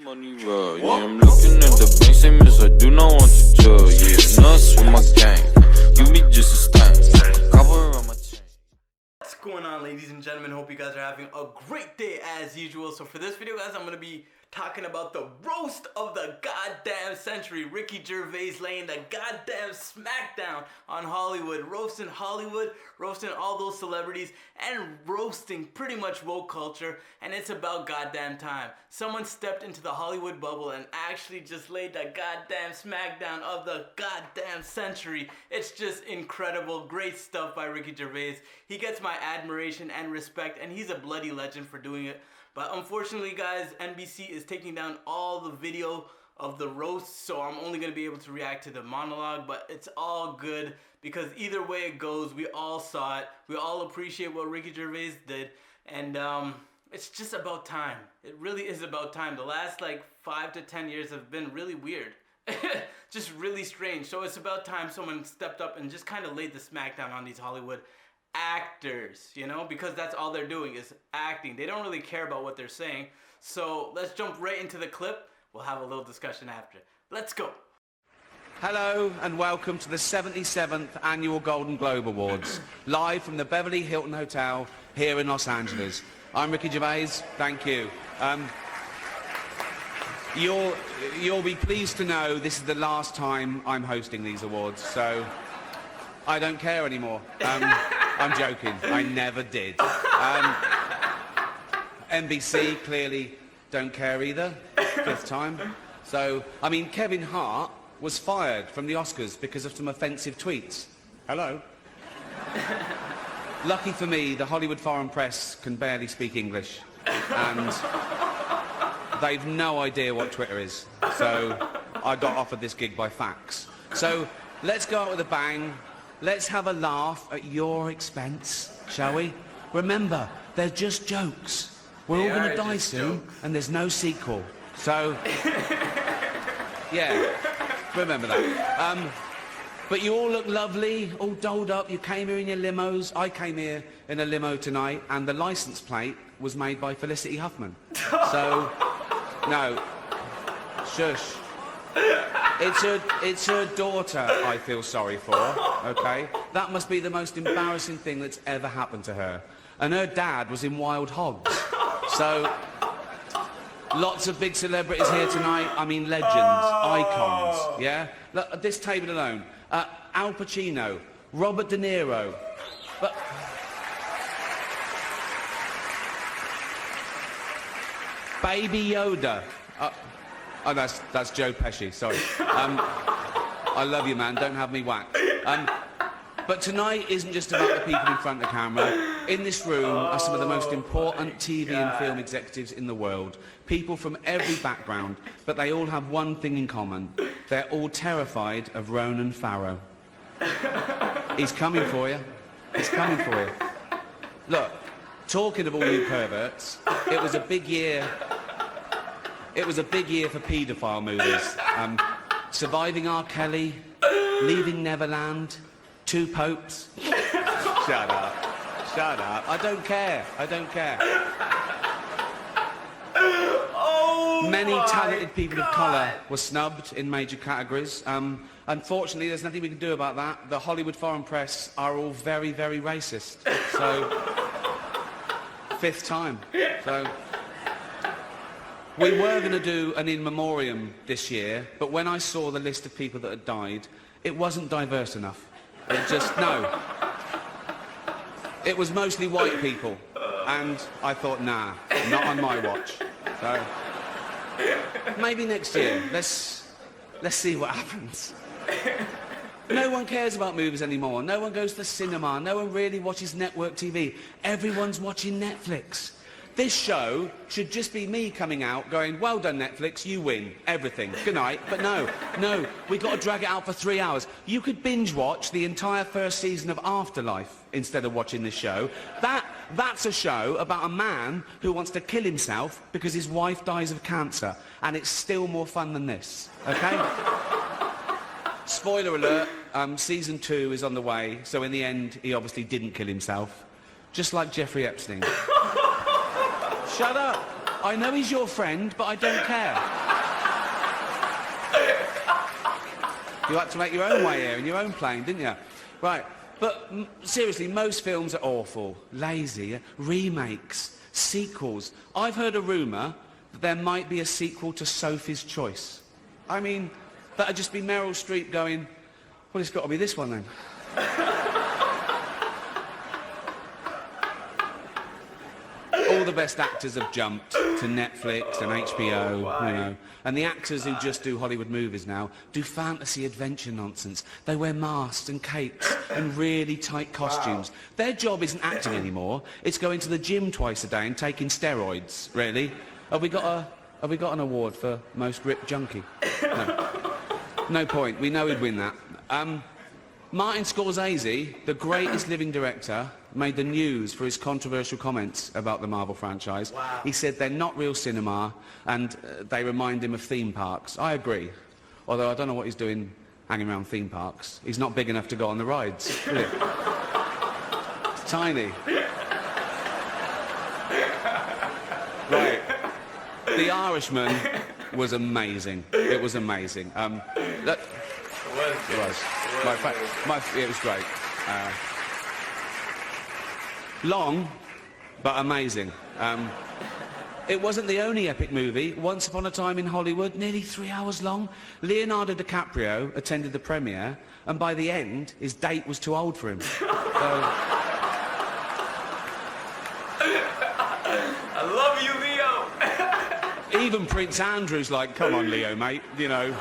Money raw, yeah, I'm looking at the bank, say miss, I do not want to chill, yeah, nuts with my gang, you be just a stank, cover on my chain. What's going on, ladies and gentlemen? Hope you guys are having a great day as usual. So for this video, guys, I'm going to be talking about the roast of the goddamn century. Ricky Gervais laying the goddamn smackdown on Hollywood, roasting all those celebrities, and roasting pretty much woke culture. And it's about goddamn time. Someone stepped into the Hollywood bubble and actually just laid the goddamn smackdown of the goddamn century. It's just incredible. Great stuff by Ricky Gervais. He gets my admiration and respect, and he's a bloody legend for doing it. But unfortunately, guys, NBC is taking down all the video of the roast, so I'm only going to be able to react to the monologue, but it's all good because either way it goes, we all saw it. We all appreciate what Ricky Gervais did, and it's just about time. It really is about time. The last, 5 to 10 years have been really weird. Just really strange. So it's about time someone stepped up and just kind of laid the smackdown on these Hollywood actors, you know, because that's all they're doing is acting. They don't really care about what they're saying. So let's jump right into the clip. We'll have a little discussion after. Let's go. Hello and welcome to the 77th Annual Golden Globe Awards, live from the Beverly Hilton Hotel here in Los Angeles. I'm Ricky Gervais, thank you. You'll be pleased to know this is the last time I'm hosting these awards, so I don't care anymore. I'm joking, I never did. NBC clearly don't care either, 5th time. So, I mean, Kevin Hart was fired from the Oscars because of some offensive tweets. Hello? Lucky for me, the Hollywood foreign press can barely speak English, and they've no idea what Twitter is. So, I got offered this gig by fax. So, let's go out with a bang. Let's have a laugh at your expense, shall we? Remember, they're just jokes. We're all going to die soon, and there's no sequel. So, yeah, remember that. But you all look lovely, all dolled up. You came here in your limos. I came here in a limo tonight, and the license plate was made by Felicity Huffman. So, no, shush. It's her daughter I feel sorry for, okay? That must be the most embarrassing thing that's ever happened to her. And her dad was in Wild Hogs. So, lots of big celebrities here tonight. I mean, legends, icons, yeah? Look, at this table alone, Al Pacino, Robert De Niro, but... Baby Yoda. Oh, that's Joe Pesci, sorry. I love you, man, don't have me whacked. But tonight isn't just about the people in front of the camera. In this room are some of the most important TV and film executives in the world. People from every background, but they all have one thing in common. They're all terrified of Ronan Farrow. He's coming for you. He's coming for you. Look, talking of all you perverts, it was a big year. It was a big year for paedophile movies. Surviving R. Kelly, Leaving Neverland, Two Popes. Shut up. Shut up. I don't care. I don't care. Oh, many talented people of colour were snubbed in major categories. Unfortunately, there's nothing we can do about that. The Hollywood foreign press are all very, very racist. So, 5th time. So... We were going to do an in memoriam this year, but when I saw the list of people that had died, it wasn't diverse enough. It just, no. It was mostly white people, and I thought, nah, not on my watch. So, maybe next year. Let's see what happens. No one cares about movies anymore. No one goes to the cinema. No one really watches network TV. Everyone's watching Netflix. This show should just be me coming out going, well done Netflix, you win, everything, good night. But no, we've got to drag it out for 3 hours. You could binge watch the entire first season of Afterlife instead of watching this show. That's a show about a man who wants to kill himself because his wife dies of cancer, and it's still more fun than this, okay? Spoiler alert, season 2 is on the way, so in the end, he obviously didn't kill himself, just like Jeffrey Epstein. Shut up. I know he's your friend, but I don't care. You had to make your own way here in your own plane, didn't you? Right, but seriously, most films are awful, lazy, remakes, sequels. I've heard a rumour that there might be a sequel to Sophie's Choice. I mean, that'd just be Meryl Streep going, well, it's got to be this one then. All the best actors have jumped to Netflix and HBO, you know. And the actors who just do Hollywood movies now do fantasy adventure nonsense. They wear masks and capes and really tight costumes. Their job isn't acting anymore. It's going to the gym twice a day and taking steroids, really. Have we got an award for most ripped junkie? No. No point. We know he'd win that. Martin Scorsese, the greatest living director, made the news for his controversial comments about the Marvel franchise. Wow. He said they're not real cinema and they remind him of theme parks. I agree. Although I don't know what he's doing hanging around theme parks. He's not big enough to go on the rides, really. It's tiny. Right. The Irishman was amazing. It was amazing. It was. It was great. Long, but amazing. It wasn't the only epic movie. Once Upon a Time in Hollywood, nearly 3 hours long. Leonardo DiCaprio attended the premiere, and by the end, his date was too old for him. I love you, Leo. Even Prince Andrew's like, come on, Leo, mate, you know.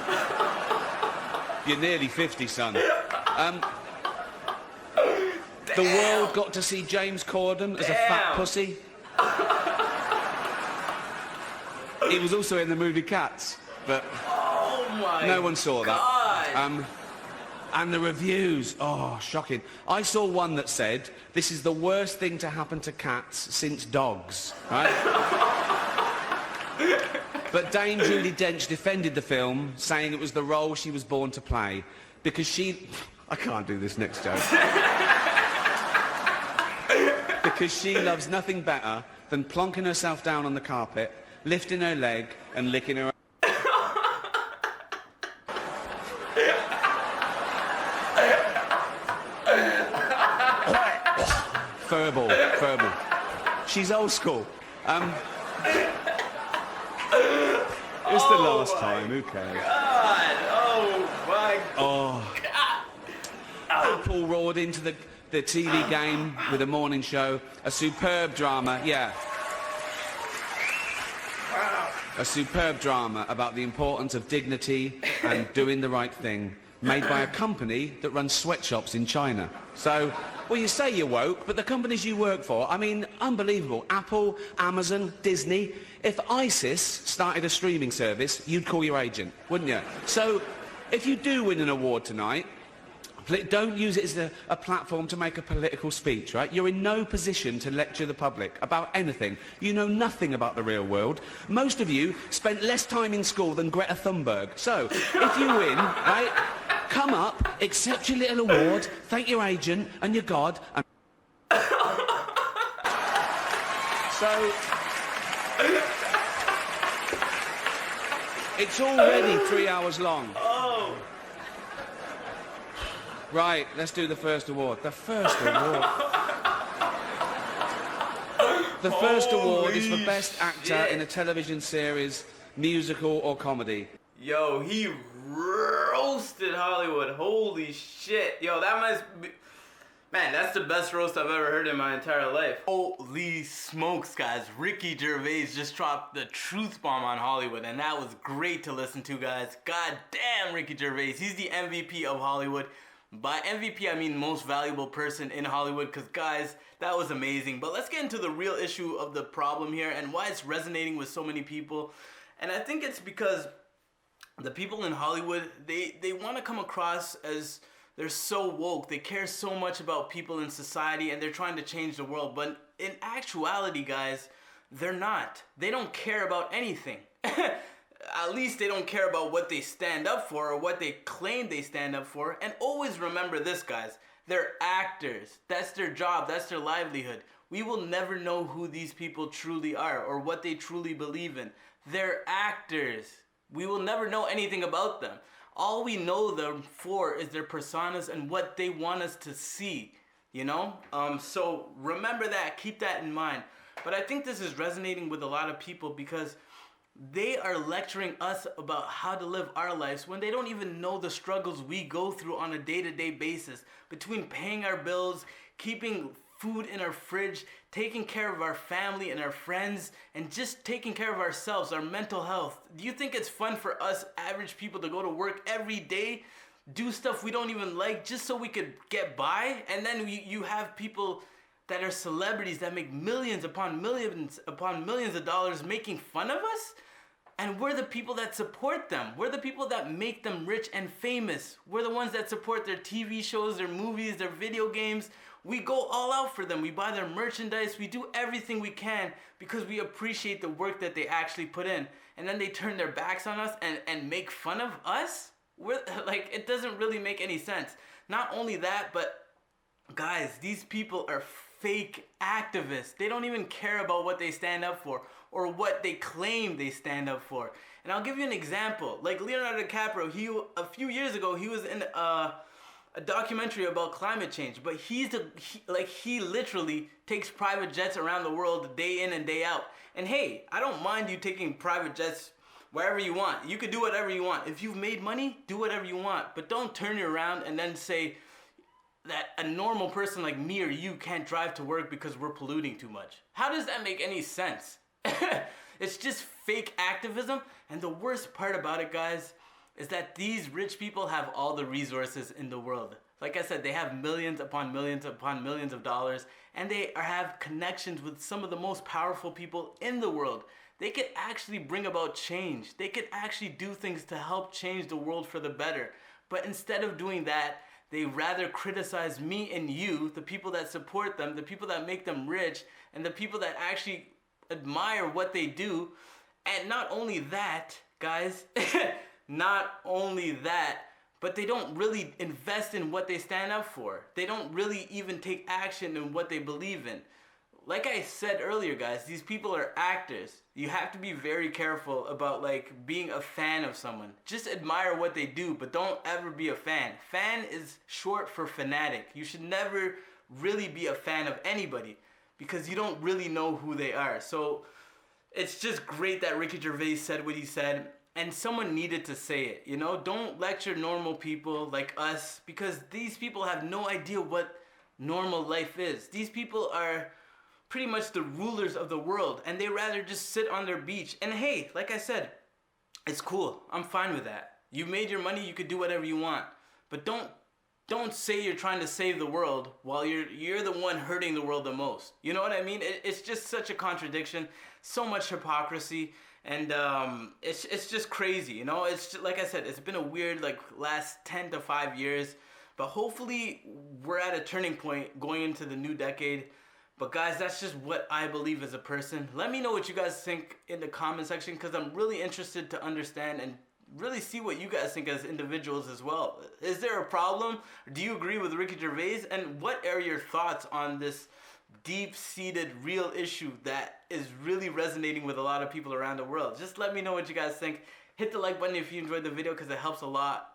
You're nearly 50, son. The world got to see James Corden as a fat pussy. He was also in the movie Cats, but no one saw that. And the reviews, oh, shocking. I saw one that said, this is the worst thing to happen to cats since dogs, right? But Dame Judi Dench defended the film, saying it was the role she was born to play, because she... I can't do this next joke. Because she loves nothing better than plonking herself down on the carpet, lifting her leg and licking her... Verbal. She's old school. It's the last time, who cares? God, oh my God. Apple roared into the TV game with a morning show. A superb drama, yeah. A superb drama about the importance of dignity and doing the right thing, made by a company that runs sweatshops in China. So, well, you say you're woke, but the companies you work for, I mean, unbelievable. Apple, Amazon, Disney. If ISIS started a streaming service, you'd call your agent, wouldn't you? So, if you do win an award tonight, don't use it as a platform to make a political speech, right? You're in no position to lecture the public about anything. You know nothing about the real world. Most of you spent less time in school than Greta Thunberg. So, if you win, right, come up, accept your little award, thank your agent and your God, and... So... It's already 3 hours long. Oh. Right, let's do the first award. The first award. The first award is for Best Actor in a Television Series, Musical or Comedy. Yo, he roasted Hollywood. Holy shit. Yo, that must be... Man, that's the best roast I've ever heard in my entire life. Holy smokes, guys. Ricky Gervais just dropped the truth bomb on Hollywood, and that was great to listen to, guys. God damn, Ricky Gervais. He's the MVP of Hollywood. By MVP, I mean most valuable person in Hollywood, because, guys, that was amazing. But let's get into the real issue of the problem here and why it's resonating with so many people. And I think it's because the people in Hollywood, they want to come across as... They're so woke, they care so much about people in society, and they're trying to change the world. But in actuality, guys, they're not. They don't care about anything. At least they don't care about what they stand up for or what they claim they stand up for. And always remember this, guys. They're actors. That's their job. That's their livelihood. We will never know who these people truly are or what they truly believe in. They're actors. We will never know anything about them. All we know them for is their personas and what they want us to see, you know? So remember that, keep that in mind. But I think this is resonating with a lot of people because they are lecturing us about how to live our lives when they don't even know the struggles we go through on a day-to-day basis between paying our bills, keeping food in our fridge, taking care of our family and our friends, and just taking care of ourselves, our mental health. Do you think it's fun for us average people to go to work every day, do stuff we don't even like just so we could get by? And then you have people that are celebrities that make millions upon millions of dollars making fun of us? And we're the people that support them. We're the people that make them rich and famous. We're the ones that support their TV shows, their movies, their video games. We go all out for them. We buy their merchandise. We do everything we can because we appreciate the work that they actually put in. And then they turn their backs on us and make fun of us? We're, like, it doesn't really make any sense. Not only that, but guys, these people are fake activists. They don't even care about what they stand up for or what they claim they stand up for. And I'll give you an example. Like Leonardo DiCaprio, a few years ago, he was in a documentary about climate change, but he literally takes private jets around the world day in and day out. And hey, I don't mind you taking private jets wherever you want. You could do whatever you want. If you've made money, do whatever you want. But don't turn it around and then say that a normal person like me or you can't drive to work because we're polluting too much. How does that make any sense? It's just fake activism. And the worst part about it, guys, is that these rich people have all the resources in the world. Like I said, they have millions upon millions upon millions of dollars, and they have connections with some of the most powerful people in the world. They could actually bring about change. They could actually do things to help change the world for the better. But instead of doing that, they rather criticize me and you, the people that support them, the people that make them rich, and the people that actually admire what they do. And not only that, guys, not only that, but they don't really invest in what they stand up for. They don't really even take action in what they believe in. Like I said earlier, guys, these people are actors. You have to be very careful about like being a fan of someone. Just admire what they do, but don't ever be a fan. Fan is short for fanatic. You should never really be a fan of anybody because you don't really know who they are. So it's just great that Ricky Gervais said what he said, and someone needed to say it, you know? Don't lecture normal people like us because these people have no idea what normal life is. These people are pretty much the rulers of the world, and they rather just sit on their beach. And hey, like I said, it's cool. I'm fine with that. You made your money, you could do whatever you want. But don't say you're trying to save the world while you're the one hurting the world the most. You know what I mean? It's just such a contradiction, so much hypocrisy, and it's just crazy, you know? It's just, like I said, it's been a weird like last 10 to 5 years, but hopefully we're at a turning point going into the new decade. But guys, that's just what I believe as a person. Let me know what you guys think in the comment section because I'm really interested to understand and really see what you guys think as individuals as well. Is there a problem? Do you agree with Ricky Gervais? And what are your thoughts on this deep-seated real issue that is really resonating with a lot of people around the world? Just let me know what you guys think. Hit the like button if you enjoyed the video because it helps a lot.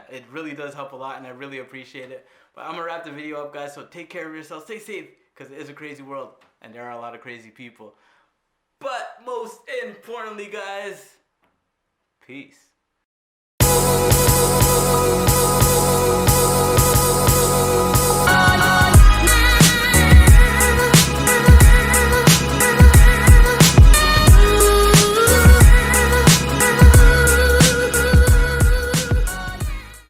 It really does help a lot and I really appreciate it. But I'm going to wrap the video up, guys, so take care of yourself. Stay safe because it is a crazy world and there are a lot of crazy people. But most importantly, guys, peace.